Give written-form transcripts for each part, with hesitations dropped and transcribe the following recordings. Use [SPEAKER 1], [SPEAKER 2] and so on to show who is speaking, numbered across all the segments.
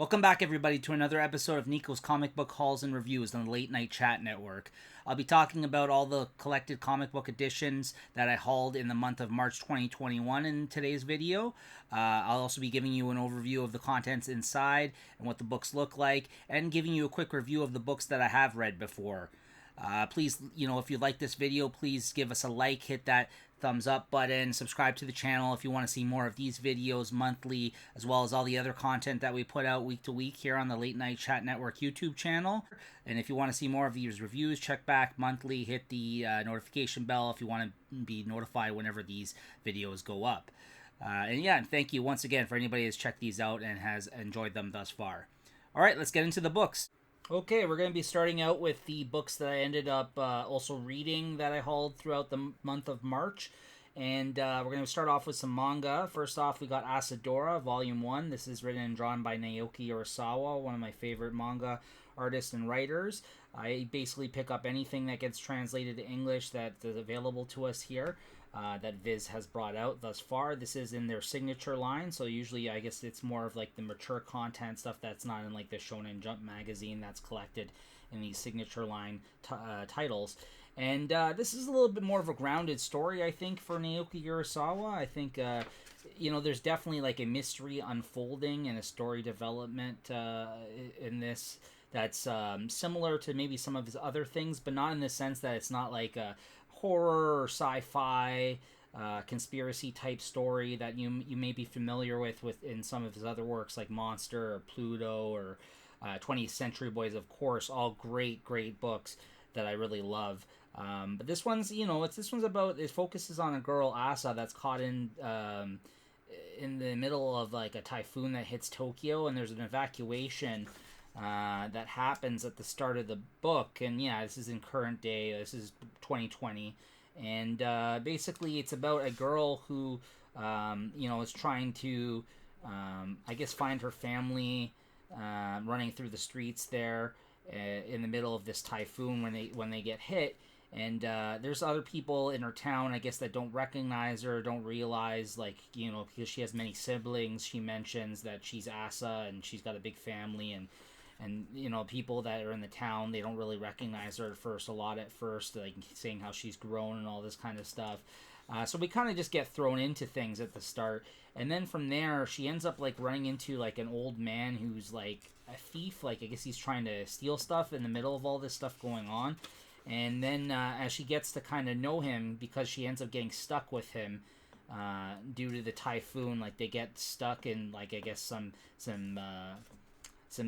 [SPEAKER 1] Welcome back, everybody, to another episode of Niko's Comic Book Hauls and Reviews on the Late Night Chat Network. I'll be talking about all the collected comic book editions that I hauled in the month of March 2021 in today's video. I'll also be giving you an overview of the contents inside and what the books look like, and giving you a quick review of the books that I have read before. Please, if you like this video, please give us a like, hit that thumbs up button, subscribe to the channel if you want to see more of these videos monthly, as well as all the other content that we put out week to week here on the Late Night Chat Network YouTube channel. And if you want to see more of these reviews, check back monthly, hit the notification bell if you want to be notified whenever these videos go up. And thank you once again for anybody who's checked these out and has enjoyed them thus far. Alright, let's get into the books. Okay, we're going to be starting out with the books that I ended up also reading that I hauled throughout the month of March. And we're going to start off with some manga. First off, we got Asadora Volume One. This is written and drawn by Naoki Urasawa, one of my favorite manga artists and writers. I basically pick up anything that gets translated to English that is available to us here. That Viz has brought out thus far. This is in their signature line, so usually I guess it's more of like the mature content stuff that's not in like the Shonen Jump magazine that's collected in these signature line titles. And this is a little bit more of a grounded story, I think, for Naoki Urasawa. I think, there's definitely like a mystery unfolding and a story development in this that's similar to maybe some of his other things, but not in the sense that it's not like a horror or sci-fi conspiracy type story that you may be familiar with in some of his other works like Monster or Pluto or 20th Century Boys, of course, all great books that I really love. But this one's, it focuses on a girl, Asa, that's caught in the middle of like a typhoon that hits Tokyo, and there's an evacuation that happens at the start of the book. And yeah, this is in current day, this is 2020, and basically it's about a girl who is trying to I guess find her family, running through the streets there in the middle of this typhoon when they get hit. And there's other people in her town, I guess, that don't recognize her, don't realize, because she has many siblings. She mentions that she's Asa and she's got a big family, and people that are in the town, they don't really recognize her a lot at first, like saying how she's grown and all this kind of stuff. So we kind of just get thrown into things at the start, and then from there she ends up like running into like an old man who's like a thief. Like, I guess he's trying to steal stuff in the middle of all this stuff going on. And then as she gets to kind of know him, because she ends up getting stuck with him due to the typhoon, like they get stuck in like, I guess, some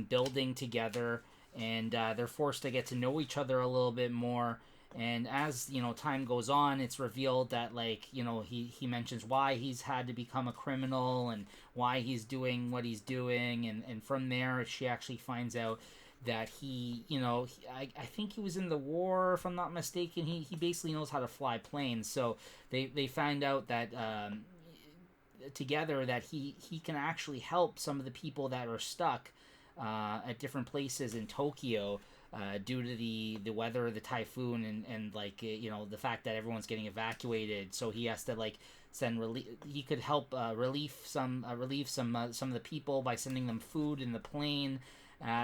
[SPEAKER 1] building together, and they're forced to get to know each other a little bit more. And as time goes on, it's revealed that he mentions why he's had to become a criminal and why he's doing what he's doing, and from there she actually finds out that I think he was in the war, if I'm not mistaken. He basically knows how to fly planes, so they find out that together that he can actually help some of the people that are stuck at different places in Tokyo due to the weather, the typhoon, and the fact that everyone's getting evacuated. So he has to send relief. He could help relieve some of the people by sending them food in the plane.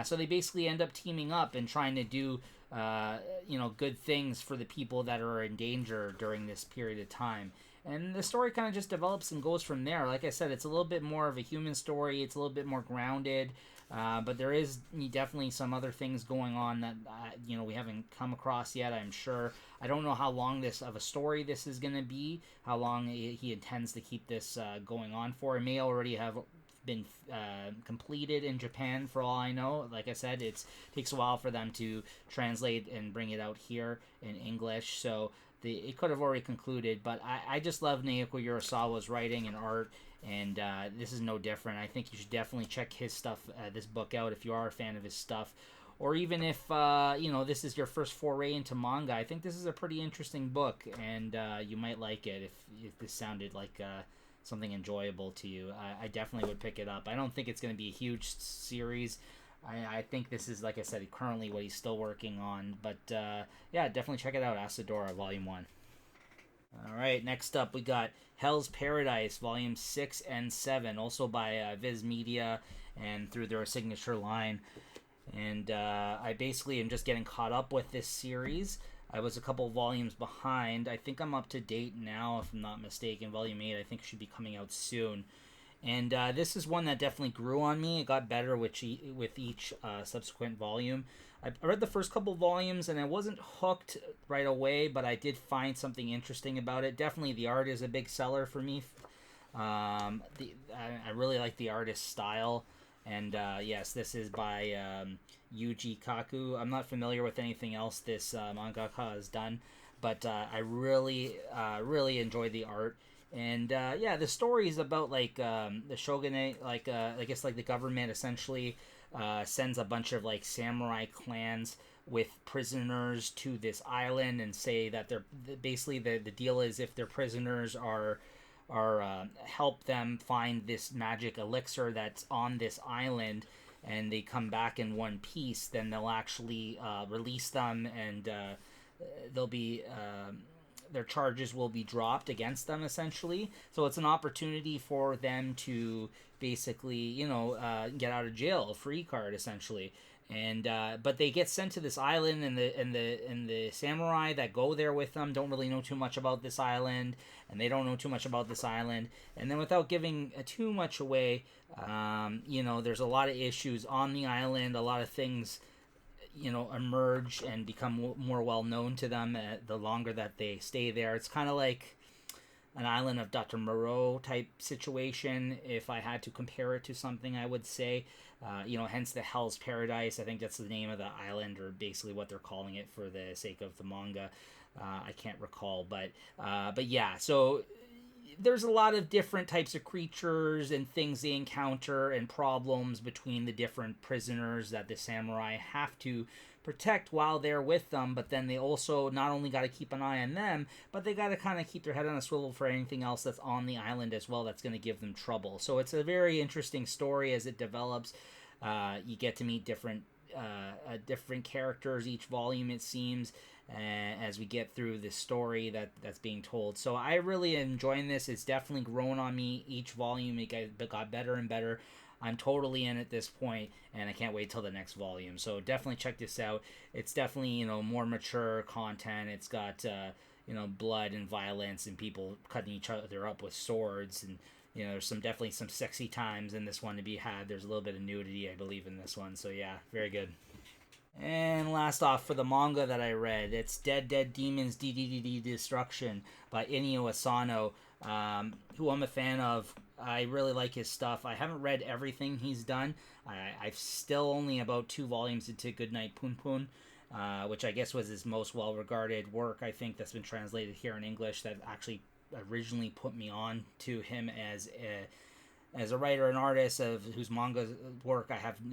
[SPEAKER 1] So they basically end up teaming up and trying to do good things for the people that are in danger during this period of time. And the story kind of just develops and goes from there. Like I said, it's a little bit more of a human story. It's a little bit more grounded. But there is definitely some other things going on that we haven't come across yet, I'm sure. I don't know how long this of a story this is going to be, how long he intends to keep this going on for. It may already have been completed in Japan, for all I know. Like I said, it takes a while for them to translate and bring it out here in English, so it could have already concluded. But I just love Naoki Urasawa's writing and art, and this is no different. I think you should definitely check his stuff, this book out, if you are a fan of his stuff, or even if this is your first foray into manga. I think this is a pretty interesting book, and you might like it if this sounded like something enjoyable to you. I definitely would pick it up. I don't think it's going to be a huge series. I think this is, like I said, currently what he's still working on. But yeah, definitely check it out, Asadora Volume 1. Alright, next up we got Hell's Paradise Volume 6 and 7, also by Viz Media and through their signature line. And I basically am just getting caught up with this series. I was a couple volumes behind. I think I'm up to date now, if I'm not mistaken. Volume 8, I think, should be coming out soon. And this is one that definitely grew on me. It got better with each subsequent volume. I read the first couple volumes, and I wasn't hooked right away, but I did find something interesting about it. Definitely the art is a big seller for me. I really like the artist's style. And yes, this is by Yuji Kaku. I'm not familiar with anything else this mangaka has done, but I really enjoy the art. And yeah, the story is about like the shogunate, like I guess like the government essentially sends a bunch of like samurai clans with prisoners to this island, and say that they're basically the deal is if their prisoners are help them find this magic elixir that's on this island, and they come back in one piece, then they'll actually release them, and they'll be their charges will be dropped against them essentially. So it's an opportunity for them to basically get out of jail, a free card essentially. And but they get sent to this island, and the samurai that go there with them don't really know too much about this island, and they don't know too much about this island. And then, without giving too much away, there's a lot of issues on the island. A lot of things, emerge and become more well known to them the longer that they stay there. It's kind of like an Island of Dr. Moreau type situation. If I had to compare it to something, I would say, hence the Hell's Paradise. I think that's the name of the island, or basically what they're calling it for the sake of the manga. I can't recall, but yeah. So there's a lot of different types of creatures and things they encounter, and problems between the different prisoners that the samurai have to protect while they're with them. But then they also not only got to keep an eye on them, but they got to kind of keep their head on a swivel for anything else that's on the island as well that's going to give them trouble. So it's a very interesting story as it develops. You get to meet different characters each volume, it seems, as we get through this story that's being told. So I really enjoying this. It's definitely grown on me each volume. It got better and better. I'm totally in at this point, and I can't wait till the next volume. So definitely check this out. It's definitely more mature content. It's got blood and violence and people cutting each other up with swords, and there's definitely some sexy times in this one to be had. There's a little bit of nudity, I believe, in this one. So yeah, very good. And last off, for the manga that I read, it's Dead Demons DDD Destruction by Inio Asano, who I'm a fan of. I really like his stuff. I haven't read everything he's done. I've still only about 2 volumes into Goodnight Punpun, which I guess was his most well-regarded work, I think, that's been translated here in English, that actually originally put me on to him as a writer and artist of whose manga work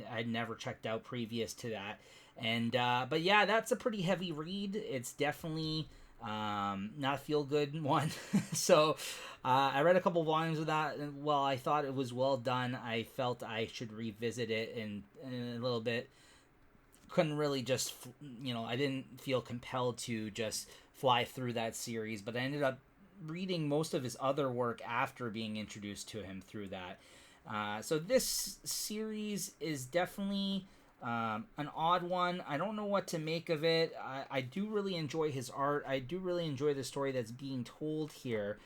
[SPEAKER 1] I'd never checked out previous to that. And but yeah, that's a pretty heavy read. It's definitely not a feel-good one. So I read a couple volumes of that, and while I thought it was well done, I felt I should revisit it in a little bit. Couldn't really just, I didn't feel compelled to just fly through that series, but I ended up reading most of his other work after being introduced to him through that. So this series is definitely an odd one. I don't know what to make of it. I do really enjoy his art. I do really enjoy the story that's being told here.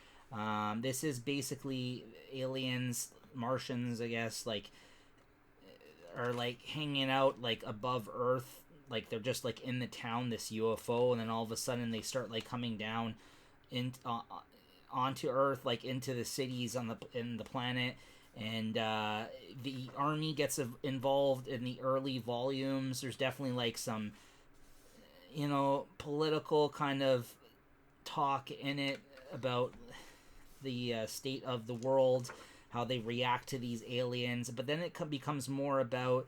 [SPEAKER 1] This is basically aliens, Martians, I guess, are hanging out above Earth. They're just in the town, this UFO, and then all of a sudden they start coming down onto Earth, into the cities in the planet. And the army gets involved in the early volumes. There's definitely some political kind of talk in it about the state of the world, how they react to these aliens. But then it becomes more about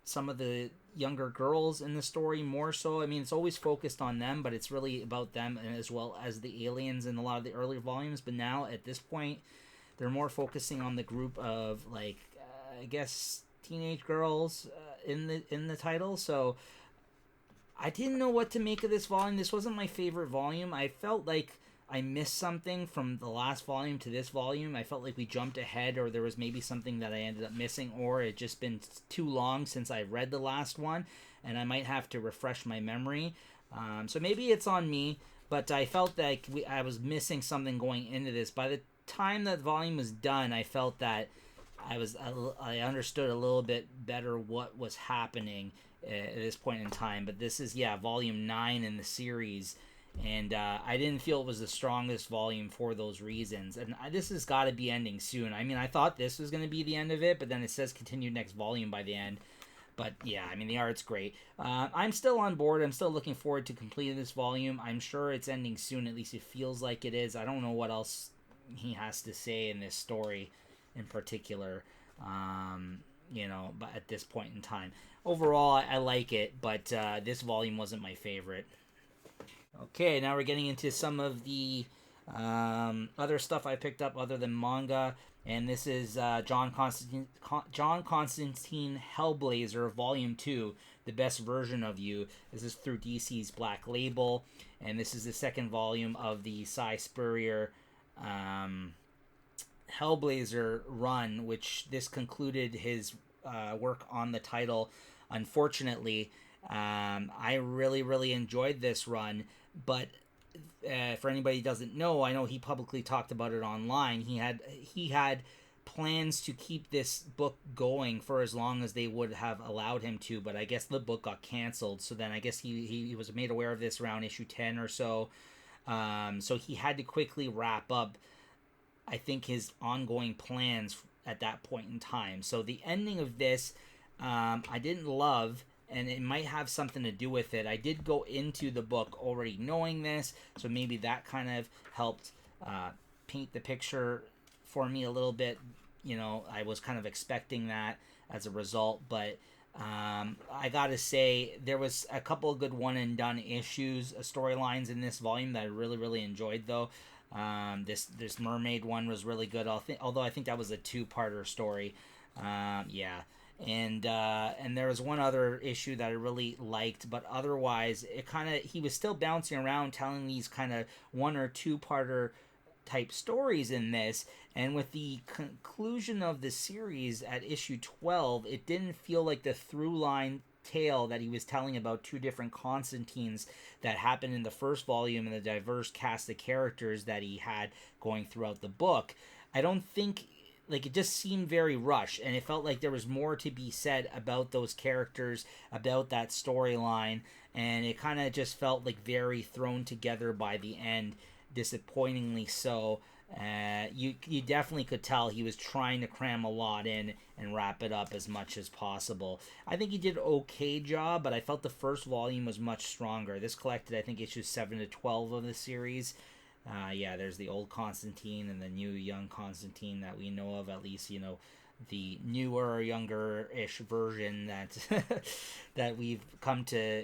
[SPEAKER 1] some of the younger girls in the story, more so. I mean, it's always focused on them, but it's really about them as well as the aliens in a lot of the earlier volumes. But now at this point, they're more focusing on the group of I guess teenage girls in the title. So I didn't know what to make of this volume. This wasn't my favorite volume. I felt like I missed something from the last volume to this volume. I felt like we jumped ahead, or there was maybe something that I ended up missing, or it just been too long since I read the last one, and I might have to refresh my memory. So maybe it's on me, but I felt like I was missing something going into this. By the time that volume was done, I felt that I understood a little bit better what was happening at this point in time. But this is volume 9 in the series, and I didn't feel it was the strongest volume for those reasons. And this has got to be ending soon. I mean, I thought this was going to be the end of it, but then it says continued next volume by the end. But yeah, I mean, the art's great. I'm still on board. I'm still looking forward to completing this volume. I'm sure it's ending soon. At least it feels like it is. I don't know what else he has to say in this story in particular, but at this point in time. Overall, I like it, but this volume wasn't my favorite. Okay, now we're getting into some of the other stuff I picked up other than manga. And this is John Constantine Hellblazer Volume 2, The Best Version of You. This is through DC's Black Label, and this is the second volume of the Cy Spurrier Hellblazer run, which this concluded his work on the title. Unfortunately, I really, really enjoyed this run, but for anybody who doesn't know, I know he publicly talked about it online. He had plans to keep this book going for as long as they would have allowed him to, but I guess the book got canceled. So then I guess he was made aware of this around issue 10 or so. So he had to quickly wrap up, I think, his ongoing plans at that point in time. So the ending of this, I didn't love, and it might have something to do with it. I did go into the book already knowing this, so maybe that kind of helped paint the picture for me a little bit. I was kind of expecting that as a result, but I gotta say, there was a couple of good one-and-done issues, storylines in this volume that I really, really enjoyed, though. This mermaid one was really good, although I think that was a two-parter story. And there was one other issue that I really liked, but otherwise he was still bouncing around telling these kind of one or two parter type stories in this, and with the conclusion of the series at issue 12, it didn't feel like the through line tale that he was telling about two different Constantines that happened in the first volume and the diverse cast of characters that he had going throughout the book. I don't think, it just seemed very rushed, and it felt like there was more to be said about those characters, about that storyline, and it kind of just felt like very thrown together by the end, disappointingly so. You definitely could tell he was trying to cram a lot in and wrap it up as much as possible. I think he did an okay job, but I felt the first volume was much stronger. This collected, I think, issues 7 to 12 of the series. There's the old Constantine and the new young Constantine that we know of, at least, the newer, younger-ish version that that we've come to,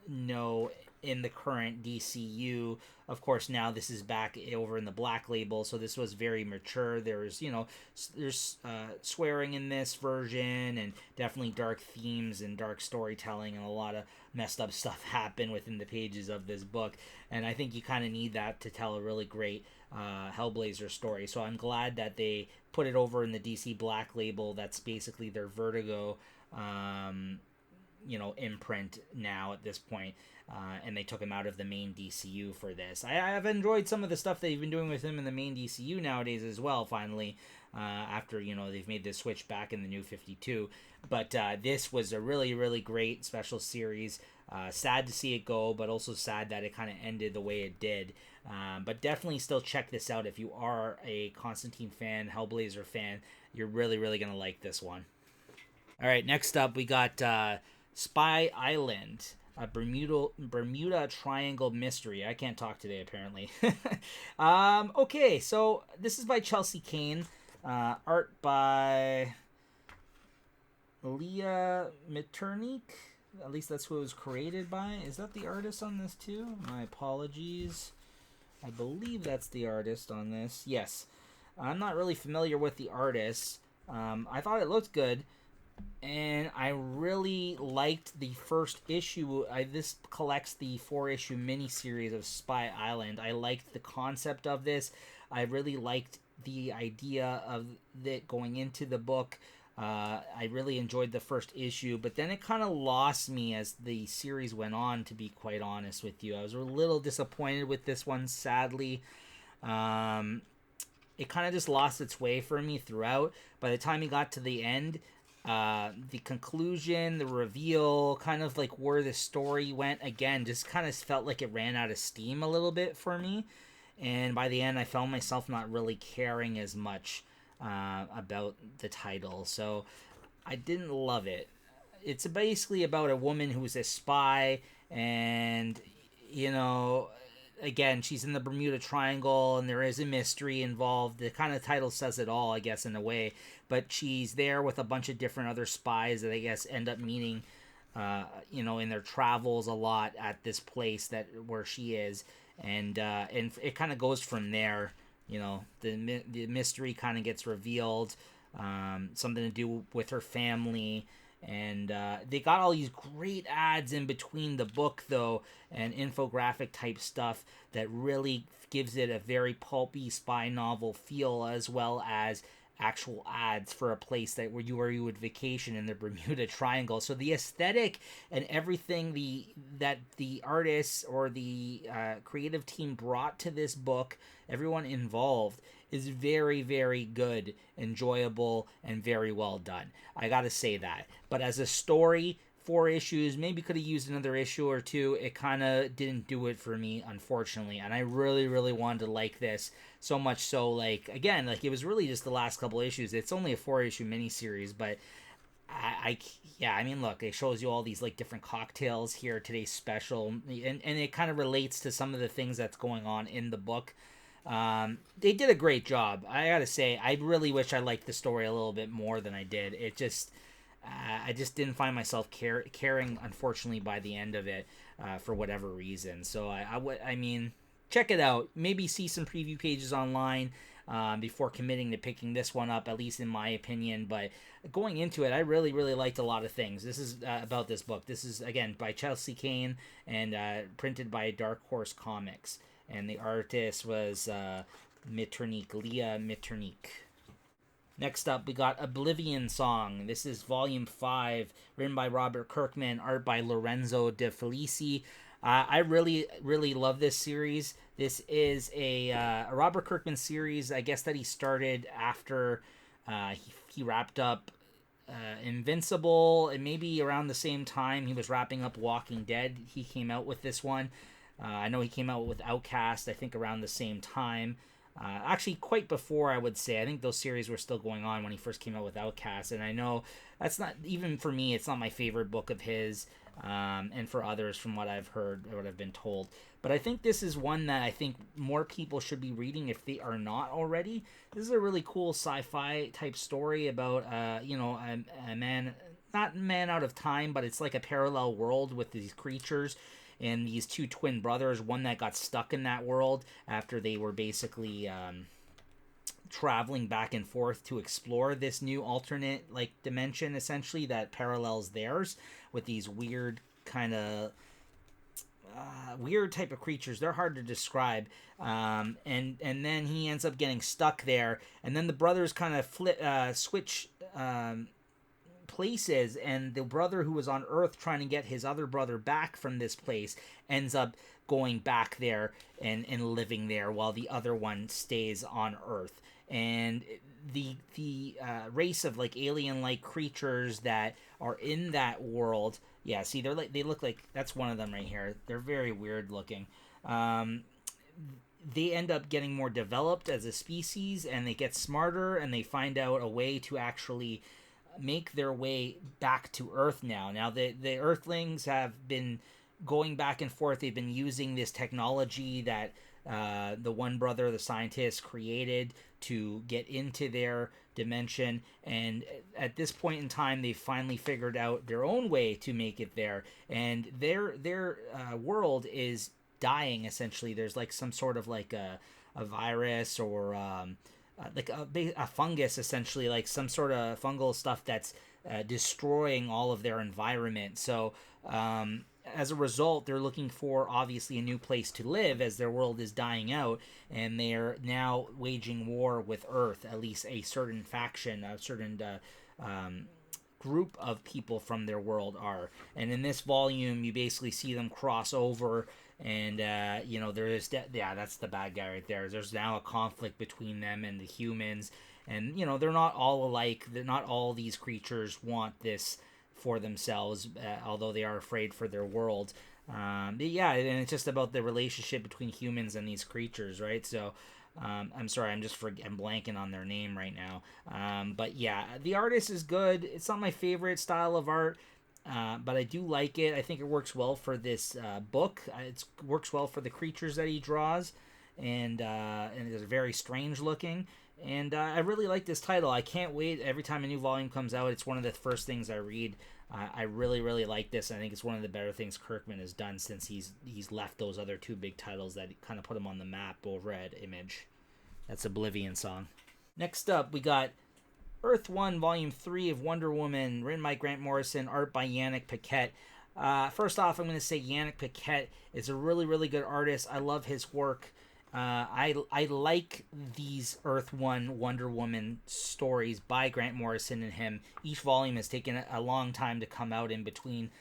[SPEAKER 1] know in the current DCU. Of course, now this is back over in the Black Label, so this was very mature. There's swearing in this version, and definitely dark themes and dark storytelling, and a lot of messed up stuff happen within the pages of this book. And I think you kind of need that to tell a really great Hellblazer story. So I'm glad that they put it over in the DC Black Label. That's basically their Vertigo imprint now at this point. And they took him out of the main DCU for this. I've enjoyed some of the stuff they've been doing with him in the main DCU nowadays as well, finally, after, they've made this switch back in the New 52. But this was a really, really great special series. Sad to see it go, but also sad that it kind of ended the way it did. But definitely still check this out if you are a Constantine fan, Hellblazer fan. You're really, really going to like this one. All right, next up we got Spy Island. A Bermuda Triangle mystery. I can't talk today, apparently. Okay, so this is by Chelsea Kane. Art by Leah Mitternick. At least that's who it was created by. Is that the artist on this too? My apologies. I believe that's the artist on this. Yes. I'm not really familiar with the artist. I thought it looked good. and I really liked the first issue. This collects the 4-issue miniseries of Spy Island. I liked the concept of this. I really liked the idea of it going into the book. I really enjoyed the first issue, but then it kind of lost me as the series went on, to be quite honest with you. I was a little disappointed with this one, sadly. It kind of just lost its way for me throughout. By the time you got to the end, the conclusion, the reveal, kind of like where the story went, again, just kind of felt like it ran out of steam a little bit for me. And by the end, I found myself not really caring as much about the title. So I didn't love it. It's basically about a woman who's a spy, and, you know, again, she's in the Bermuda Triangle, and there is a mystery involved. The kind of title says it all, I guess, in a way. But she's there with a bunch of different other spies that I guess end up meeting, in their travels a lot at this place where she is, and it kind of goes from there. The mystery kind of gets revealed, something to do with her family. And they got all these great ads in between the book, though, and infographic type stuff that really gives it a very pulpy spy novel feel, as well as actual ads for a place where you would vacation in the Bermuda Triangle. So the aesthetic and everything that the artists or the creative team brought to this book, everyone involved, is very, very good, enjoyable, and very well done. I gotta say that. But as a story, 4 issues, maybe could have used another issue or two. It kind of didn't do it for me, unfortunately. And I really, really wanted to like this. So much so, again, it was really just the last couple issues. It's only a 4-issue miniseries, but look, it shows you all these different cocktails here, today's special, and it kind of relates to some of the things that's going on in the book. They did a great job. I gotta say, I really wish I liked the story a little bit more than I did. I just didn't find myself caring, unfortunately, by the end of it, for whatever reason. So I mean, check it out. Maybe see some preview pages online before committing to picking this one up, at least in my opinion. But going into it, I really, really liked a lot of things. This is about this book. This is, again, by Chelsea Kane and printed by Dark Horse Comics. And the artist was Leah Mitternick. Next up, we got Oblivion Song. This is Volume 5, written by Robert Kirkman, art by Lorenzo De Felici. I really, really love this series. This is a Robert Kirkman series, I guess, that he started after he wrapped up Invincible, and maybe around the same time he was wrapping up Walking Dead. He came out with this one. I know he came out with Outcast, I think, around the same time. Actually, quite before, I would say. I think those series were still going on when he first came out with Outcast. And I know that's not, even for me, it's not my favorite book of his. And for others, from what I've heard or what I've been told. But I think this is one that I think more people should be reading if they are not already. This is a really cool sci-fi type story about, a man, not man out of time, but it's like a parallel world with these creatures and these two twin brothers, one that got stuck in that world after they were basically traveling back and forth to explore this new alternate dimension, essentially, that parallels theirs, with these weird kind of weird type of creatures. They're hard to describe. And then he ends up getting stuck there, and then the brothers kind of switch places, and the brother who was on Earth trying to get his other brother back from this place ends up going back there and living there, while the other one stays on Earth. And the race of alien-like creatures that are in that world, yeah, see, they look like, that's one of them right here. They're very weird looking. They end up getting more developed as a species, and they get smarter, and they find out a way to actually make their way back to Earth now. Now, the Earthlings have been going back and forth. They've been using this technology that the one brother, the scientist, created to get into their dimension. And at this point in time, they've finally figured out their own way to make it there. And their world is dying, essentially. There's some sort of a virus or a fungus, essentially, some sort of fungal stuff that's destroying all of their environment. So as a result, they're looking for obviously a new place to live as their world is dying out, and they're now waging war with Earth. At least a certain faction, a certain group of people from their world are. And in this volume, you basically see them cross over. And there is that's the bad guy right there. There's now a conflict between them and the humans, and they're not all alike. They're not all these creatures want this for themselves, although they are afraid for their world. And it's just about the relationship between humans and these creatures, right? So I'm sorry, I'm blanking on their name right now. But yeah, the artist is good. It's not my favorite style of art, but I do like it. I think it works well for this book. It works well for the creatures that he draws, and it's very strange looking. And I really like this title. I can't wait. Every time a new volume comes out, it's one of the first things I read. I really, really like this. I think it's one of the better things Kirkman has done since he's left those other two big titles that kind of put him on the map over at Image. That's Oblivion Song. Next up, we got Earth 1, Volume 3 of Wonder Woman, written by Grant Morrison, art by Yannick Paquette. First off, I'm going to say Yannick Paquette is a really, really good artist. I love his work. I like these Earth 1 Wonder Woman stories by Grant Morrison and him. Each volume has taken a long time to come out in between.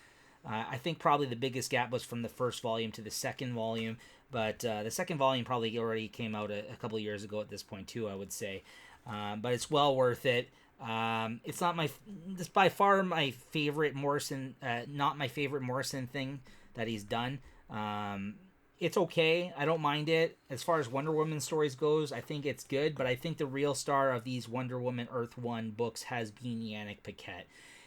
[SPEAKER 1] I think probably the biggest gap was from the first volume to the second volume, but the second volume probably already came out a couple of years ago at this point too, I would say. But it's well worth it. It's by far my favorite Morrison, not my favorite Morrison thing that he's done. It's okay. I don't mind it. As far as Wonder Woman stories goes, I think it's good, but I think the real star of these Wonder Woman Earth 1 books has been Yannick Paquette.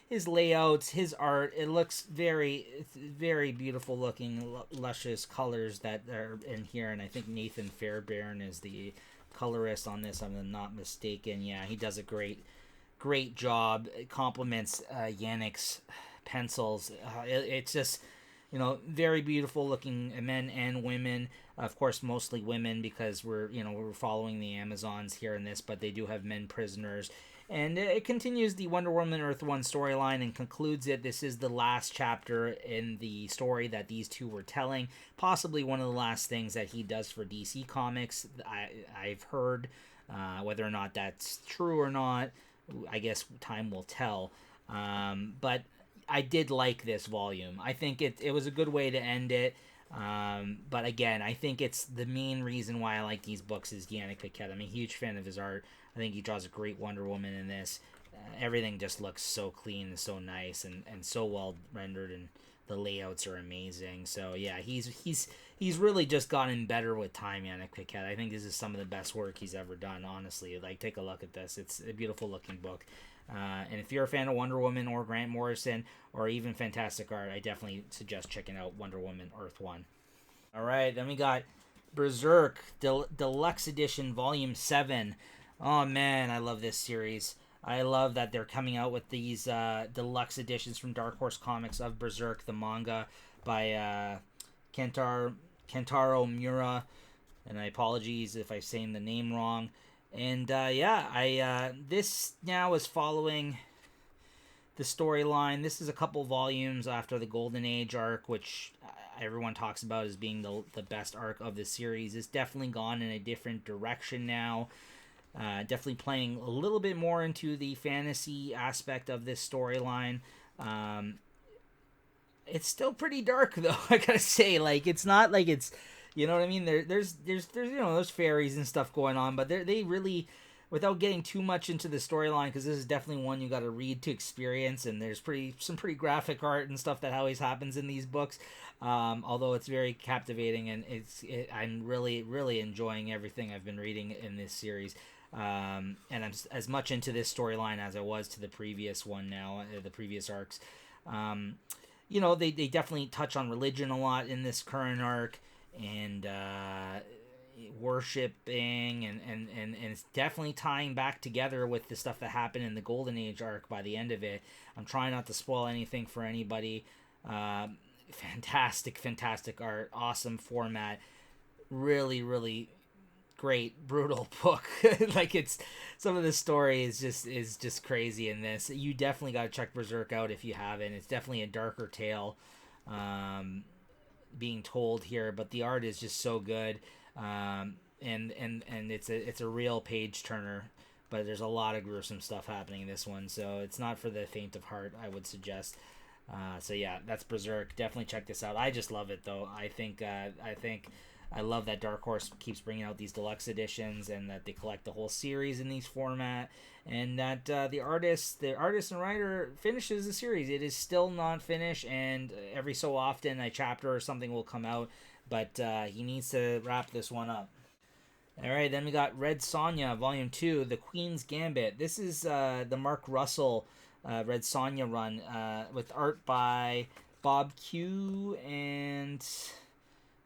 [SPEAKER 1] His layouts, his art, it looks very beautiful looking, luscious colors that are in here, and I think Nathan Fairbairn is the colorist on this, I'm not mistaken. Yeah, he does a great job. It complements Yannick's pencils. It's just very beautiful looking men and women. Of course, mostly women because we're following the Amazons here in this, but they do have men prisoners. And it continues the Wonder Woman Earth 1 storyline and concludes it. This is the last chapter in the story that these two were telling. Possibly one of the last things that he does for DC Comics. I've heard whether or not that's true or not. I guess time will tell. But I did like this volume. I think it was a good way to end it. But again, I think it's the main reason why I like these books is Yannick Paquette. I'm a huge fan of his art. I think he draws a great Wonder Woman in this. Everything just looks so clean and so nice and so well rendered, and the layouts are amazing. So yeah, he's really just gotten better with time, Yannick Paquette. I think this is some of the best work he's ever done, honestly. Like, take a look at this. It's a beautiful looking book. And if you're a fan of Wonder Woman or Grant Morrison or even fantastic art, I definitely suggest checking out Wonder Woman Earth 1. All right, then we got Berserk Deluxe Edition Volume 7. Oh man, I love this series. I love that they're coming out with these deluxe editions from Dark Horse Comics of Berserk, the manga by Kentaro Miura. And I apologize if I'm saying the name wrong. And this now is following the storyline. This is a couple volumes after the Golden Age arc, which everyone talks about as being the best arc of the series. It's definitely gone in a different direction now. Definitely playing a little bit more into the fantasy aspect of this storyline. It's still pretty dark though, I gotta say. Like, it's not like it's, you know what I mean? There's there's fairies and stuff going on, but they really, without getting too much into the storyline, because this is definitely one you got to read to experience, and there's some pretty graphic art and stuff that always happens in these books. Although it's very captivating, and I'm really, really enjoying everything I've been reading in this series. And I'm as much into this storyline as I was to the previous one now, the previous arcs. They definitely touch on religion a lot in this current arc, and worshipping, and it's definitely tying back together with the stuff that happened in the Golden Age arc by the end of it. I'm trying not to spoil anything for anybody. Fantastic art, awesome format, really, really great, brutal book. Like, it's some of the story is just crazy in this. You definitely got to check Berserk out if you haven't. It's definitely a darker tale being told here, but the art is just so good. And it's a real page turner, but there's a lot of gruesome stuff happening in this one, so it's not for the faint of heart, I would suggest. So yeah, that's Berserk. Definitely check this out. I just love it, though. I think I love that Dark Horse keeps bringing out these deluxe editions, and that they collect the whole series in these format, and that the artist and writer finishes the series. It is still not finished, and every so often a chapter or something will come out, but he needs to wrap this one up. All right, then we got Red Sonia, Volume 2, The Queen's Gambit. This is the Mark Russell Red Sonia run with art by Bob Q and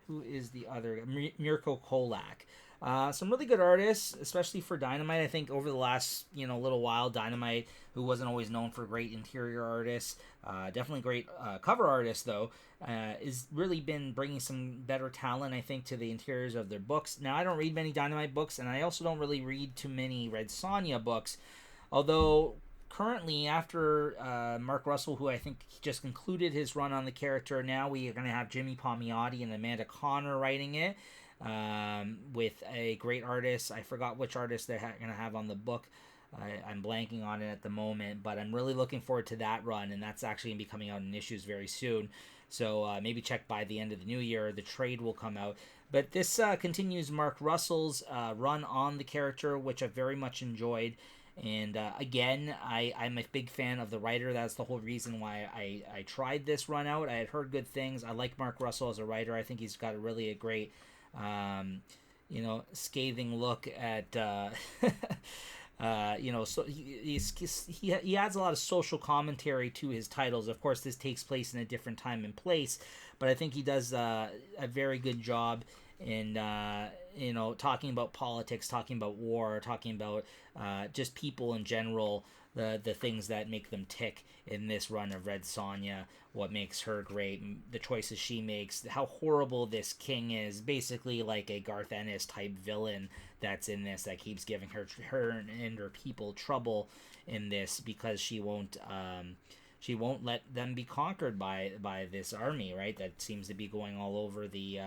[SPEAKER 1] who is the other guy? Mirko Kolak. Some really good artists, especially for Dynamite. I think over the last little while, Dynamite, who wasn't always known for great interior artists, definitely great cover artists though, is really been bringing some better talent, I think, to the interiors of their books. Now, I don't read many Dynamite books, and I also don't really read too many Red Sonja books, although currently, after Mark Russell, who I think just concluded his run on the character, now we are going to have Jimmy Palmiotti and Amanda Connor writing it, with a great artist. I forgot which artist they're going to have on the book. I'm blanking on it at the moment, but I'm really looking forward to that run, and that's actually going to be coming out in issues very soon. So maybe check by the end of the new year. The trade will come out. But this continues Mark Russell's run on the character, which I've very much enjoyed. And again, I'm a big fan of the writer. That's the whole reason why I tried this run out. I had heard good things. I like Mark Russell as a writer. I think he's got a great, scathing look at, so he adds a lot of social commentary to his titles. Of course, this takes place in a different time and place, but I think he does a very good job in talking about politics, talking about war, talking about just people in general, the things that make them tick in this run of Red Sonja, what makes her great, the choices she makes, how horrible this king is, basically like a Garth Ennis type villain that's in this, that keeps giving her and her people trouble in this because she won't let them be conquered by this army, right? That seems to be going all over the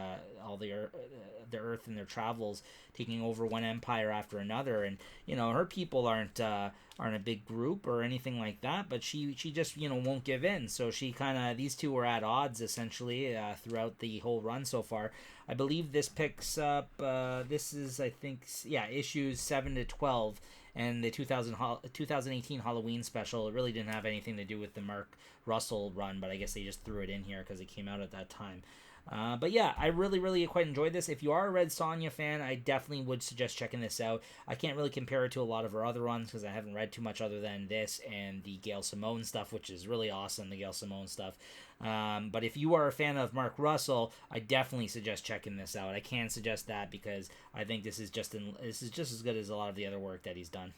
[SPEAKER 1] earth in their travels, taking over one empire after another. And her people aren't a big group or anything like that, but she just won't give in. So she these two are at odds essentially throughout the whole run so far. I believe this picks up this is, I think, issues 7 to 12. And the 2018 Halloween special, it really didn't have anything to do with the Mark Russell run, but I guess they just threw it in here because it came out at that time. But yeah, I really quite enjoyed this. If you are a Red Sonja fan, I definitely would suggest checking this out. I can't really compare it to a lot of her other runs because I haven't read too much other than this and the Gail Simone stuff, which is really awesome, the Gail Simone stuff. But if you are a fan of Mark Russell, I definitely suggest checking this out. I can suggest that because I think this is just as good as a lot of the other work that he's done.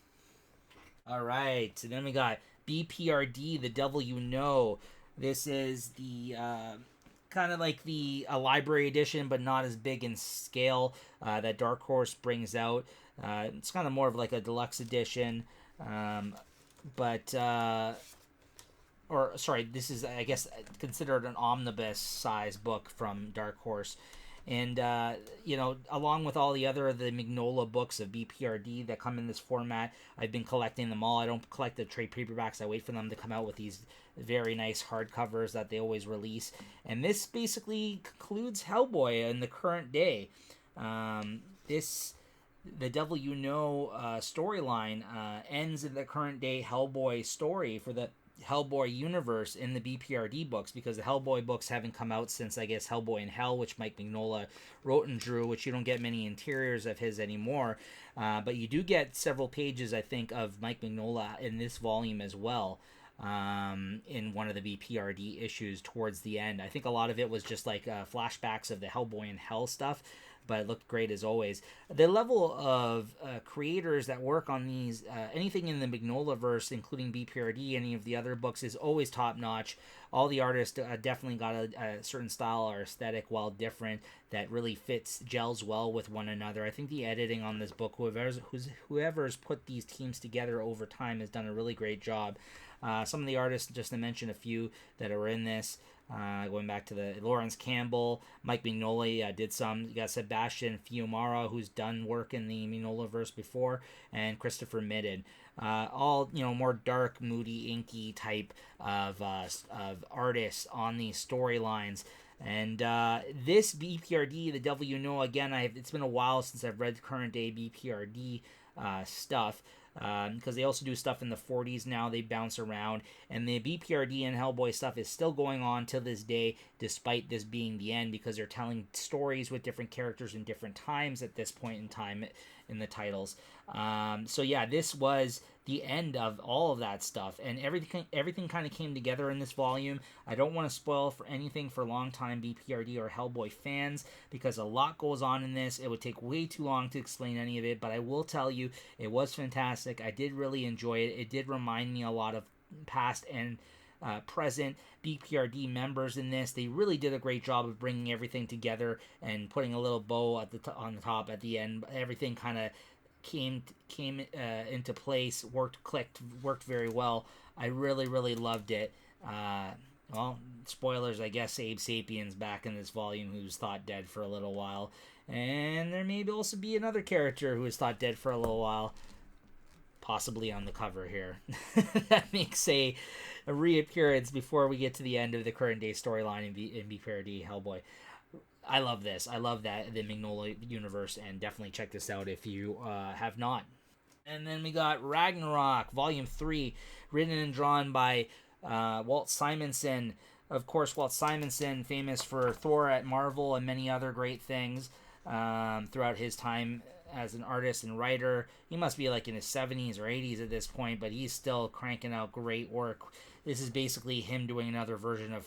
[SPEAKER 1] All right, so then we got BPRD, The Devil You Know. This is the kind of like a library edition, but not as big in scale that Dark Horse brings out. It's kind of more of like a deluxe edition, this is, I guess, considered an omnibus size book from Dark Horse. And, along with all the other the Mignola books of BPRD that come in this format, I've been collecting them all. I don't collect the trade paperbacks. I wait for them to come out with these very nice hardcovers that they always release. And this basically concludes Hellboy in the current day. The Devil You Know storyline ends in the current day Hellboy story for the Hellboy universe in the BPRD books, because the Hellboy books haven't come out since, I guess, Hellboy in Hell, which Mike Mignola wrote and drew, which you don't get many interiors of his anymore. But you do get several pages, I think, of Mike Mignola in this volume as well, in one of the BPRD issues towards the end. I think a lot of it was just like flashbacks of the Hellboy in Hell stuff. but it looked great as always. The level of creators that work on these, anything in the Mignolaverse, including BPRD, any of the other books, is always top notch. All the artists definitely got a certain style or aesthetic, while different, that really gels well with one another. I think the editing on this book, whoever's put these teams together over time, has done a really great job. Some of the artists, just to mention a few that are in this, going back to the Lawrence Campbell, Mike Mignola did some. You got Sebastian Fiumara, who's done work in the Mignolaverse before, and Christopher Midden. All more dark, moody, inky type of artists on these storylines. And this BPRD, The Devil You Know, again, it's been a while since I've read current day BPRD stuff. Because they also do stuff in the 40s now. They bounce around, and the BPRD and Hellboy stuff is still going on to this day, despite this being the end, because they're telling stories with different characters in different times at this point in time in the titles. So yeah, this was the end of all of that stuff, and everything kind of came together in this volume. I don't want to spoil for anything for longtime BPRD or Hellboy fans, because a lot goes on in this. It would take way too long to explain any of it, but I will tell you, it was fantastic. I did really enjoy it. It did remind me a lot of past and present BPRD members in this. They really did a great job of bringing everything together and putting a little bow at on the top at the end. Everything kind of came into place, worked very well. I really loved it. Well, spoilers, I guess. Abe Sapien's back in this volume, who's thought dead for a little while, and there may also be another character who was thought dead for a little while, possibly on the cover here. That makes a reappearance before we get to the end of the current day storyline in BPRD Hellboy. I love this. I love that, the Mignola universe, and definitely check this out if you have not. And then we got Ragnarok, Volume 3, written and drawn by Walt Simonson. Of course, Walt Simonson, famous for Thor at Marvel and many other great things throughout his time as an artist and writer. He must be like in his 70s or 80s at this point, but he's still cranking out great work. This is basically him doing another version of,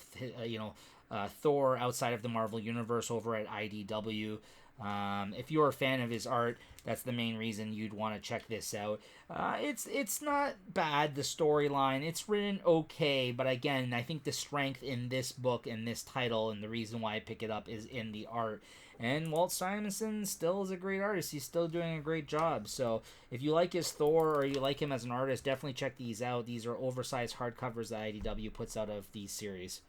[SPEAKER 1] Thor outside of the Marvel Universe over at IDW. If you're a fan of his art, that's the main reason you'd want to check this out. It's not bad, the storyline. It's written okay, but again, I think the strength in this book and this title, and the reason why I pick it up, is in the art. And Walt Simonson still is a great artist. He's still doing a great job. So if you like his Thor, or you like him as an artist, definitely check these out. These are oversized hardcovers that IDW puts out of these series.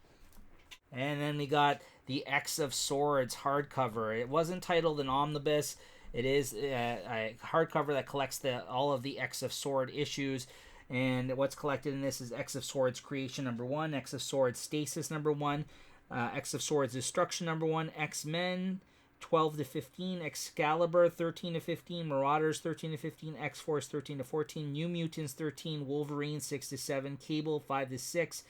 [SPEAKER 1] And then we got the X of Swords hardcover. It wasn't titled an omnibus. It is a hardcover that collects all of the X of Sword issues. And what's collected in this is X of Swords Creation number 1, X of Swords Stasis number 1, X of Swords Destruction number 1, X-Men 12 to 15, Excalibur 13 to 15, Marauders 13 to 15, X-Force 13 to 14, New Mutants 13, Wolverine 6 to 7, Cable 5 to 6,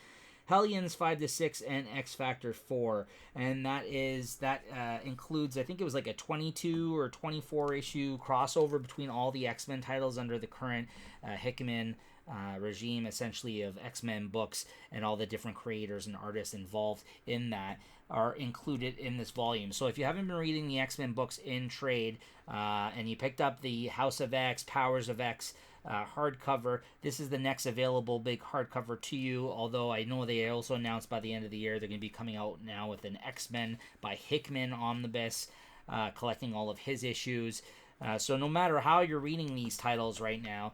[SPEAKER 1] Hellions 5 to 6, and X Factor 4. And that includes, I think it was like a 22 or 24 issue crossover between all the X-Men titles under the current Hickman regime, essentially, of X-Men books, and all the different creators and artists involved in that are included in this volume. So if you haven't been reading the X-Men books in trade, and you picked up the House of X, Powers of X hardcover, this is the next available big hardcover to you. Although I know they also announced by the end of the year they're going to be coming out now with an X-Men by Hickman omnibus, collecting all of his issues. So no matter how you're reading these titles right now,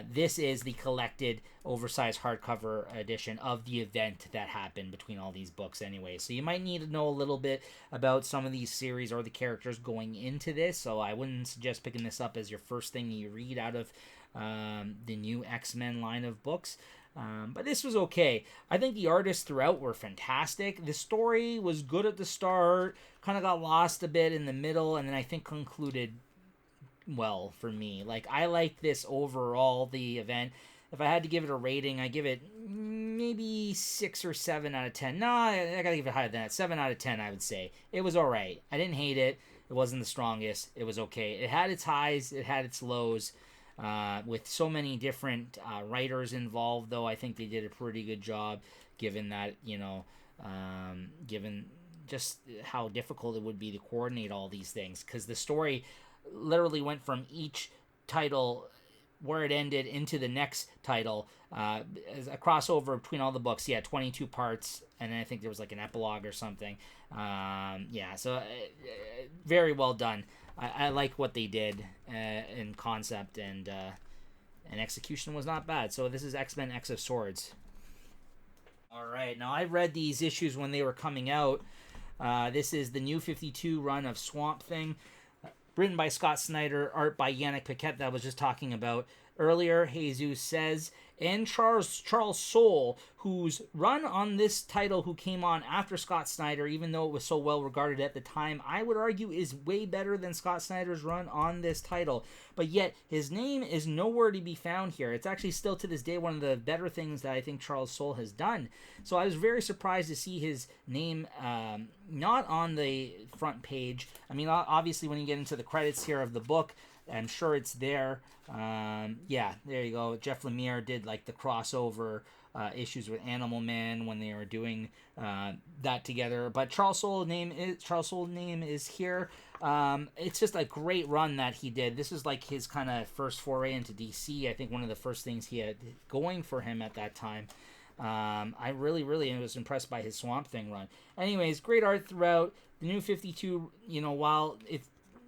[SPEAKER 1] this is the collected oversized hardcover edition of the event that happened between all these books anyway. So you might need to know a little bit about some of these series or the characters going into this. So I wouldn't suggest picking this up as your first thing you read out of the new X-Men line of books. But this was okay. I think the artists throughout were fantastic. The story was good at the start, kind of got lost a bit in the middle, and then I think concluded well for me. Like, I like this overall, the event. If I had to give it a rating, I give it maybe 6 or 7 out of 10. No, I gotta give it higher than that. 7 out of 10, I would say. It was alright. I didn't hate it. It wasn't the strongest. It was okay. It had its highs. It had its lows. With so many different writers involved, though, I think they did a pretty good job, given that, given just how difficult it would be to coordinate all these things, because the story literally went from each title where it ended into the next title, as a crossover between all the books. 22 parts, and then I think there was like an epilogue or something. So very well done. I like what they did in concept, and execution was not bad. So this is X-Men X of Swords. All right, now I read these issues when they were coming out. This is the New 52 run of Swamp Thing, written by Scott Snyder, art by Yannick Paquette that I was just talking about earlier. Jesus Says, and Charles Soule, whose run on this title, who came on after Scott Snyder, even though it was so well regarded at the time, I would argue is way better than Scott Snyder's run on this title. But yet, his name is nowhere to be found here. It's actually still to this day one of the better things that I think Charles Soule has done. So I was very surprised to see his name not on the front page. I mean, obviously when you get into the credits here of the book, I'm sure it's there. There you go. Jeff Lemire did like the crossover issues with Animal Man when they were doing that together. But Charles Soule's name is here. It's just a great run that he did. This is like his kind of first foray into DC. I think one of the first things he had going for him at that time. I really was impressed by his Swamp Thing run. Anyways, great art throughout. The New 52, while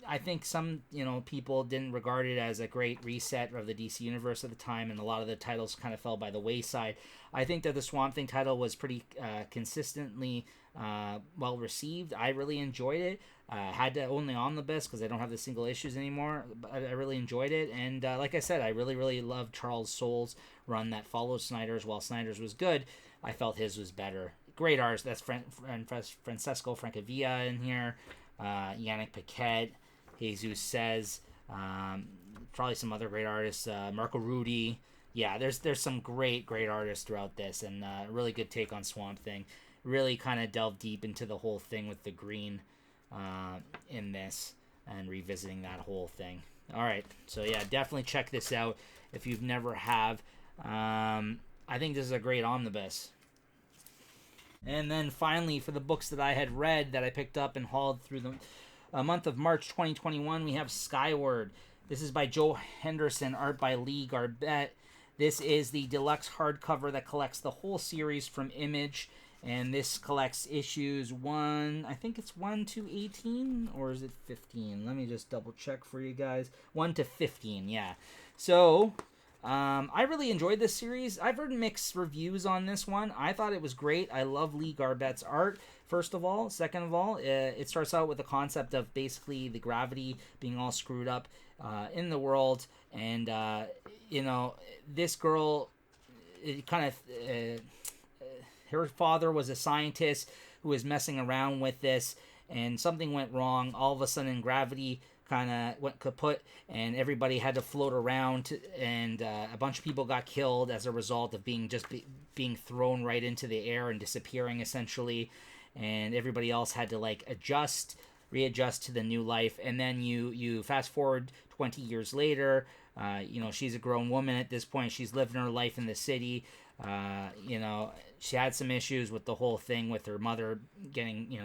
[SPEAKER 1] I think some, people didn't regard it as a great reset of the DC universe at the time, and a lot of the titles kind of fell by the wayside. I think that the Swamp Thing title was pretty consistently well received. I really enjoyed it. Had to own the Omnibus because I don't have the single issues anymore, but I really enjoyed it. And like I said, I really loved Charles Soule's run that followed Snyder's. While Snyder's was good, I felt his was better. Great artists. That's Francesco Francavilla in here. Yannick Paquette. Jesus Says, probably some other great artists, Marco Rudy. Yeah, there's some great artists throughout this, and a really good take on Swamp Thing. Really kind of delved deep into the whole thing with the green in this, and revisiting that whole thing. All right, so yeah, definitely check this out if you've never have. I think this is a great omnibus. And then finally, for the books that I had read that I picked up and hauled through the month of March 2021, we have Skyward. This is by Joe Henderson, art by Lee Garbett. This is the deluxe hardcover that collects the whole series from Image, and this collects issues 1 to 18, or is it 15? Let me just double check for you guys. 1 to 15, yeah. So I really enjoyed this series. I've heard mixed reviews on this one. I thought it was great. I love Lee Garbett's art, first of all. Second of all, it starts out with the concept of basically the gravity being all screwed up in the world. And, this girl, her father was a scientist who was messing around with this, and something went wrong. All of a sudden, gravity kind of went kaput, and everybody had to float around, and a bunch of people got killed as a result of being thrown right into the air and disappearing essentially, and everybody else had to readjust to the new life. And then you fast forward 20 years later, she's a grown woman at this point. She's living her life in the city. She had some issues with the whole thing with her mother getting,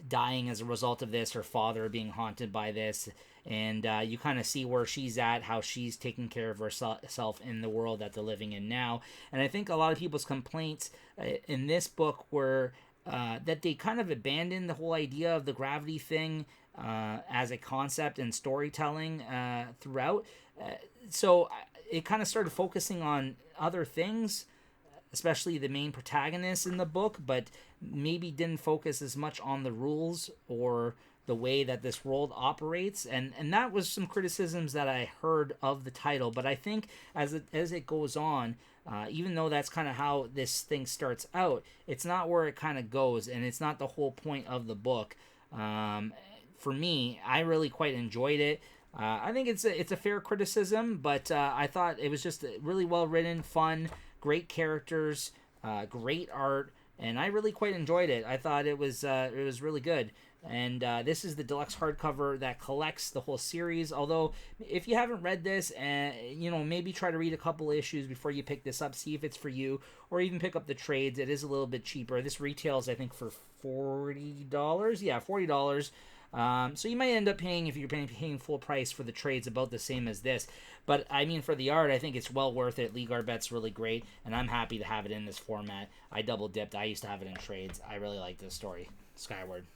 [SPEAKER 1] dying as a result of this, her father being haunted by this, and you kind of see where she's at, how she's taking care of herself in the world that they're living in now. And I think a lot of people's complaints in this book were that they kind of abandoned the whole idea of the gravity thing as a concept and storytelling throughout. So it kind of started focusing on other things, especially the main protagonist in the book, but maybe didn't focus as much on the rules or the way that this world operates. And that was some criticisms that I heard of the title. But I think as it goes on, even though that's kind of how this thing starts out, it's not where it kind of goes, and it's not the whole point of the book. For me, I really quite enjoyed it. I think it's a fair criticism, but I thought it was just really well written, fun, great characters, great art, and I really quite enjoyed it. I thought it was really good. And this is the deluxe hardcover that collects the whole series. Although, if you haven't read this, maybe try to read a couple issues before you pick this up. See if it's for you, or even pick up the trades. It is a little bit cheaper. This retails, I think, for $40. Yeah, $40. So you might end up paying, if you're paying full price for the trades, about the same as this. But I mean, for the art, I think it's well worth it. Lee Garbet's really great, and I'm happy to have it in this format. I double dipped. I used to have it in trades. I really like this story, Skyward.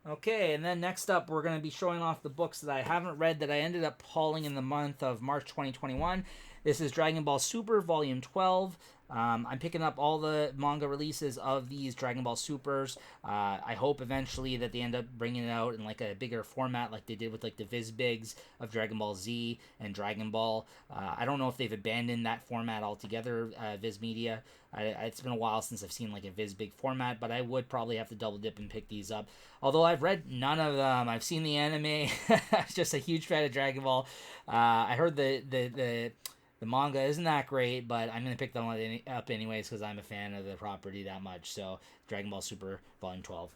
[SPEAKER 1] Okay, and then next up, we're going to be showing off the books that I haven't read that I ended up hauling in the month of March 2021. This is Dragon Ball Super Volume 12. I'm picking up all the manga releases of these Dragon Ball Supers. I hope eventually that they end up bringing it out in like a bigger format like they did with like the Viz Bigs of Dragon Ball Z and Dragon Ball. I don't know if they've abandoned that format altogether, Viz Media. It's been a while since I've seen like a Viz Big format, but I would probably have to double dip and pick these up. Although I've read none of them. I've seen the anime. I'm just a huge fan of Dragon Ball. I heard the manga isn't that great, but I'm going to pick them up anyways because I'm a fan of the property that much. So, Dragon Ball Super Volume 12.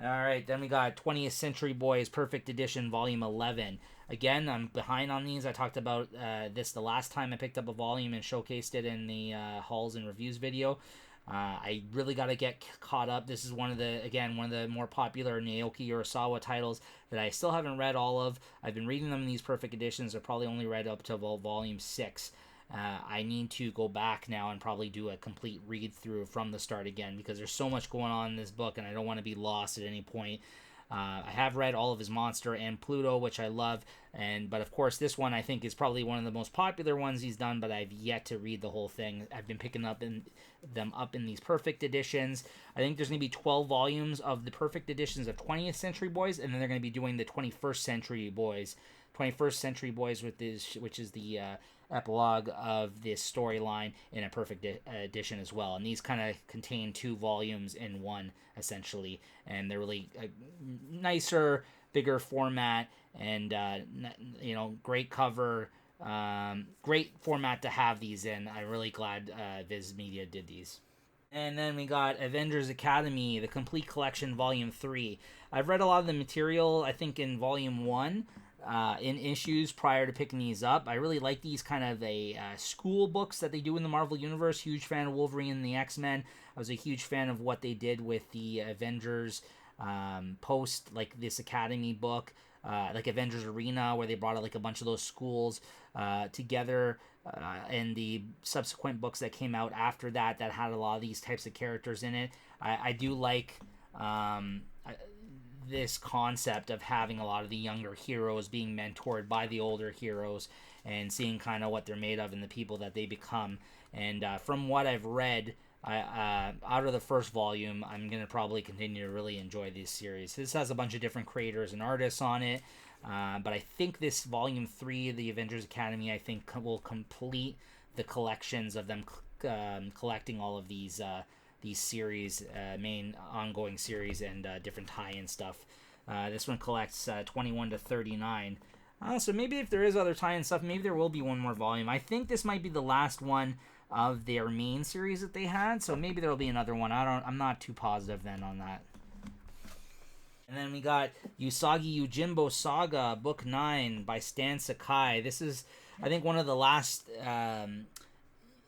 [SPEAKER 1] Alright, then we got 20th Century Boys Perfect Edition Volume 11. Again, I'm behind on these. I talked about this the last time I picked up a volume and showcased it in the hauls and reviews video. I really got to get caught up. This is one of the more popular Naoki Urasawa titles that I still haven't read all of. I've been reading them in these perfect editions. I've probably only read up to volume 6. I need to go back now and probably do a complete read through from the start again because there's so much going on in this book and I don't want to be lost at any point. I have read all of his Monster and Pluto, which I love, but of course this one I think is probably one of the most popular ones he's done, but I've yet to read the whole thing. I've been picking them up in these perfect editions. I think there's going to be 12 volumes of the perfect editions of 20th Century Boys, and then they're going to be doing the 21st Century Boys. 21st Century Boys, which is the epilogue of this storyline in a perfect edition as well. And these kind of contain 2 volumes in one, essentially. And they're really nicer, bigger format, and, great cover. Great format to have these in. I'm really glad Viz Media did these. And then we got Avengers Academy, the Complete Collection, Volume 3. I've read a lot of the material, I think, in Volume 1. In issues prior to picking these up. I really like these kind of school books that they do in the Marvel Universe. Huge fan of Wolverine and the X-Men. I was a huge fan of what they did with the Avengers post, like this Academy book, like Avengers Arena, where they brought out like a bunch of those schools together, and the subsequent books that came out after that had a lot of these types of characters in it. I do like this concept of having a lot of the younger heroes being mentored by the older heroes and seeing kind of what they're made of and the people that they become. And from what I've read, out of the first volume, I'm going to probably continue to really enjoy this series. This has a bunch of different creators and artists on it, but I think this Volume 3 of the Avengers Academy, I think, will complete the collections of them collecting all of these series, main ongoing series, and different tie-in stuff. This one collects 21 to 39. So maybe if there is other tie-in stuff, maybe there will be one more volume. I think this might be the last one of their main series that they had, so maybe there will be another one. I'm not too positive then on that. And then we got Usagi Yujimbo Saga, Book 9 by Stan Sakai. This is, I think, one of the last Usagi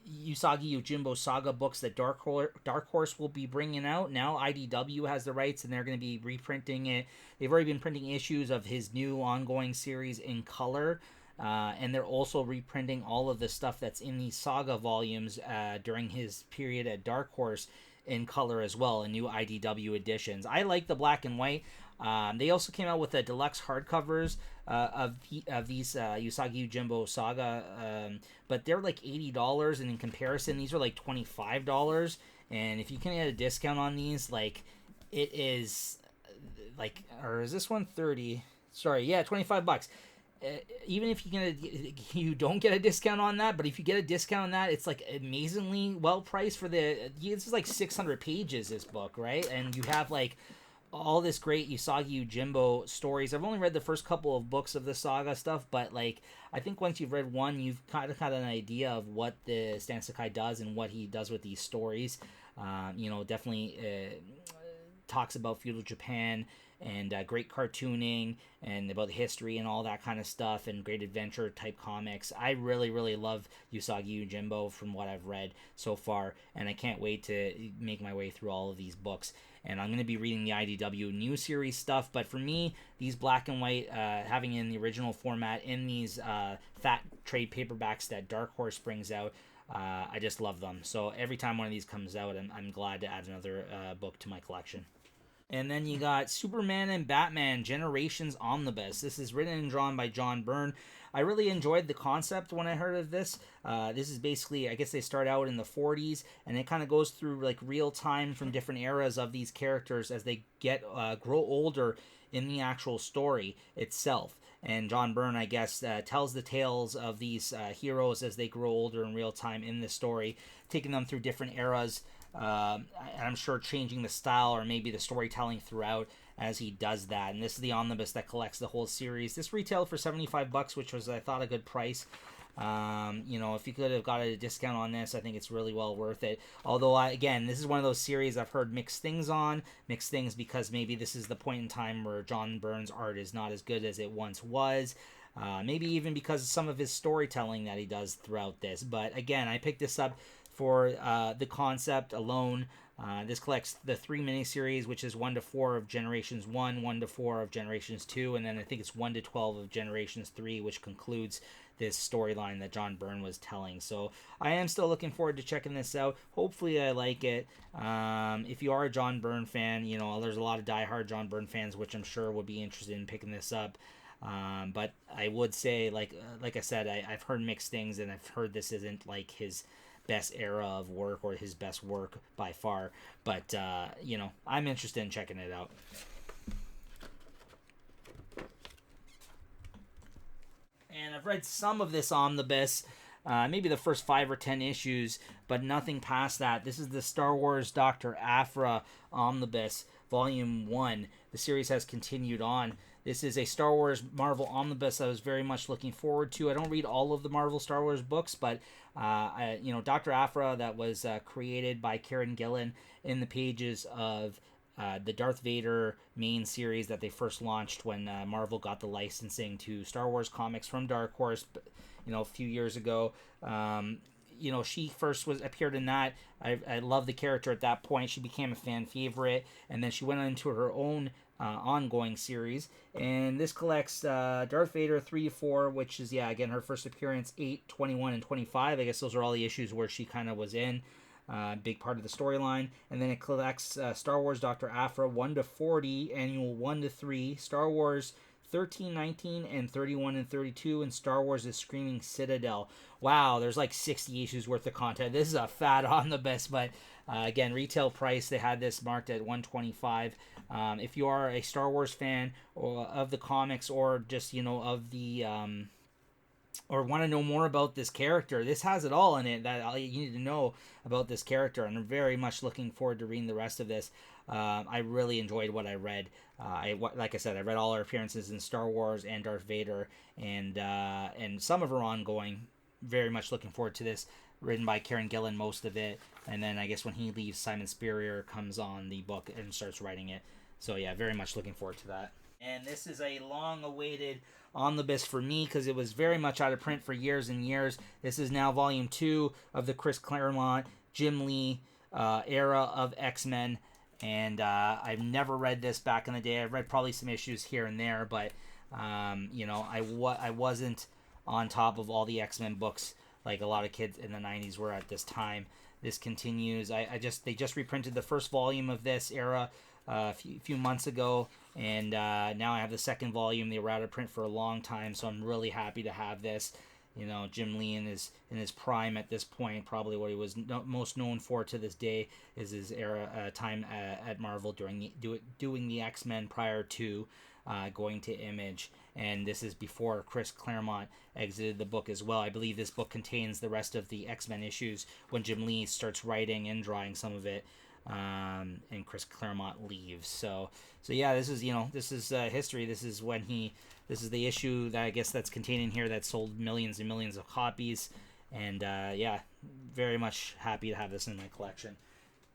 [SPEAKER 1] Yojimbo Saga books that Dark Horse will be bringing out. Now IDW has the rights and they're going to be reprinting it. They've already been printing issues of his new ongoing series in color, and they're also reprinting all of the stuff that's in these Saga volumes during his period at Dark Horse in color as well, in new IDW editions. I like the black and white. They also came out with the deluxe hardcovers of these Usagi Yojimbo Saga, but they're like $80, and in comparison, these are like $25. And if you can get a discount on these, like, it is like, or is this one 30? Sorry, yeah, $25. Even if you don't get a discount on that, but if you get a discount on that, it's like amazingly well priced for this is like 600 pages, this book, right? And you have like all this great Usagi Yojimbo stories. I've only read the first couple of books of the Saga stuff, but like I think once you've read one, you've kind of got an idea of what the Stan Sakai does and what he does with these stories. Definitely talks about feudal Japan and great cartooning and about history and all that kind of stuff and great adventure type comics. I really, really love Usagi Yujimbo from what I've read so far, and I can't wait to make my way through all of these books. And I'm going to be reading the IDW new series stuff, but for me, these black and white, having in the original format in these fat trade paperbacks that Dark Horse brings out, I just love them. So every time one of these comes out, I'm glad to add another book to my collection. And then you got Superman and Batman Generations Omnibus. This is written and drawn by John Byrne. I really enjoyed the concept when I heard of this. This is basically, I guess they start out in the 40s, and it kind of goes through like real time from different eras of these characters as they grow older in the actual story itself. And John Byrne, I guess, tells the tales of these heroes as they grow older in real time in the story, taking them through different eras. I'm sure changing the style or maybe the storytelling throughout as he does that. And this is the omnibus that collects the whole series. This retailed for $75, which was, I thought, a good price. If you could have got a discount on this, I think it's really well worth it. Although, again, this is one of those series I've heard mixed things on. Mixed things because maybe this is the point in time where John Byrne's art is not as good as it once was. Maybe even because of some of his storytelling that he does throughout this. But again, I picked this up for the concept alone. This collects the 3 miniseries, which is 1 to 4 of Generations 1, 1 to 4 of Generations 2, and then I think it's 1 to 12 of Generations 3, which concludes this storyline that John Byrne was telling. So I am still looking forward to checking this out. Hopefully I like it. If you are a John Byrne fan, there's a lot of diehard John Byrne fans, which I'm sure will be interested in picking this up. But I would say, like I said, I've heard mixed things, and I've heard this isn't like his best era of work or his best work by far, but I'm interested in checking it out. And I've read some of this omnibus, maybe the first 5 or 10 issues, but nothing past that. This is the Star Wars Dr. Aphra Omnibus Volume 1. The series has continued on. This is a Star Wars Marvel omnibus I was very much looking forward to. I don't read all of the Marvel Star Wars books, but Dr. Aphra, that was created by Karen Gillan in the pages of the Darth Vader main series that they first launched when Marvel got the licensing to Star Wars comics from Dark Horse, a few years ago. She first appeared in that. I loved the character at that point. She became a fan favorite, and then she went into her own ongoing series, and this collects Darth Vader 3 to 4, which is again her first appearance, 8, 21, and 25. I guess those are all the issues where she kind of was in big part of the storyline. And then it collects Star Wars Dr. Aphra 1 to 40, annual 1 to 3, Star Wars 13, 19, and 31 and 32, and Star Wars The Screaming Citadel. Wow, there's like 60 issues worth of content. This is a fat omnibus, but again, retail price, they had this marked at $125. If you are a Star Wars fan or of the comics, or just of the or want to know more about this character, this has it all in it that you need to know about this character, and I'm very much looking forward to reading the rest of this. I really enjoyed what I read. Like I said, I read all her appearances in Star Wars and Darth Vader, and some of her ongoing. Very much looking forward to this. Written by Karen Gillan, most of it, and then I guess when he leaves, Simon Spurrier comes on the book and starts writing it. So yeah, very much looking forward to that. And this is a long-awaited omnibus for me because it was very much out of print for years and years. This is now Volume 2 of the Chris Claremont, Jim Lee era of X-Men. And I've never read this back in the day. I've read probably some issues here and there, but I wasn't on top of all the X-Men books like a lot of kids in the 90s were at this time. This continues. They just reprinted the first volume of this era a few months ago, and now I have the second volume. They were out of print for a long time, so I'm really happy to have this. Jim Lee in his prime at this point, probably what he was most known for to this day is his era time at Marvel doing the X-Men prior to going to Image, and this is before Chris Claremont exited the book as well. I believe this book contains the rest of the X-Men issues when Jim Lee starts writing and drawing some of it, and Chris Claremont leaves. So yeah, this is history. This is the issue that I guess that's contained in here that sold millions and millions of copies, and very much happy to have this in my collection.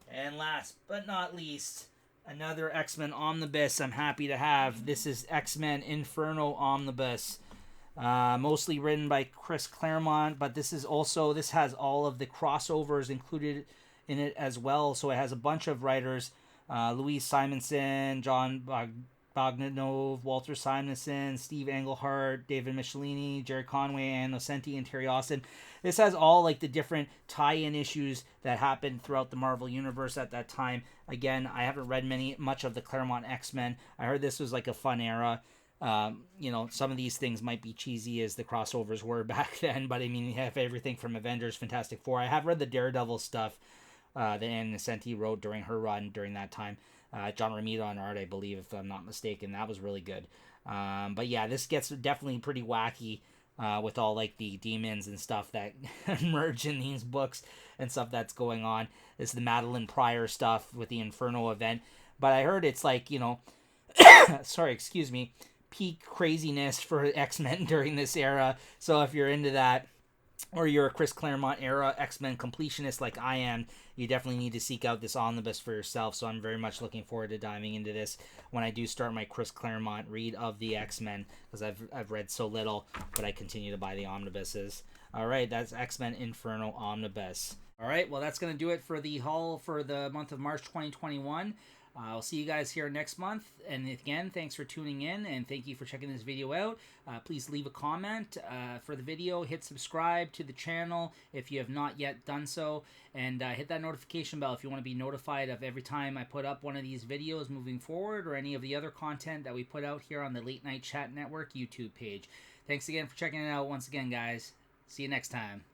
[SPEAKER 1] And last but not least, Another X-Men Omnibus I'm happy to have. This is X-Men Infernal Omnibus. Mostly written by Chris Claremont, but this has all of the crossovers included in it as well. So it has a bunch of writers: Louise Simonson, John Bogdanov, Walter Simonson, Steve Englehart, David Michelini, Jerry Conway, Ann Nocenti, and Terry Austin. This has all like the different tie-in issues that happened throughout the Marvel universe at that time. Again, I haven't read much of the Claremont X-Men. I heard this was like a fun era. Some of these things might be cheesy as the crossovers were back then, but I mean, you have everything from Avengers, Fantastic Four. I have read the Daredevil stuff that Ann Nocenti wrote during her run during that time. John Romita on art, I believe, if I'm not mistaken. That was really good. But yeah, this gets definitely pretty wacky with all like the demons and stuff that emerge in these books and stuff that's going on. It's the Madeline Pryor stuff with the Infernal event. But I heard it's like, sorry, excuse me, peak craziness for X-Men during this era. So if you're into that, or you're a Chris Claremont era X-Men completionist like I am, you definitely need to seek out this omnibus for yourself. So I'm very much looking forward to diving into this when I do start my Chris Claremont read of the X-Men, because I've read so little, but I continue to buy the omnibuses. All right, that's X-Men Infernal Omnibus. All right, well, that's going to do it for the haul for the month of March 2021. I'll see you guys here next month. And again, thanks for tuning in, and thank you for checking this video out. Please leave a comment for the video. Hit subscribe to the channel if you have not yet done so. And hit that notification bell if you want to be notified of every time I put up one of these videos moving forward, or any of the other content that we put out here on the Late Night Chat Network YouTube page. Thanks again for checking it out once again, guys. See you next time.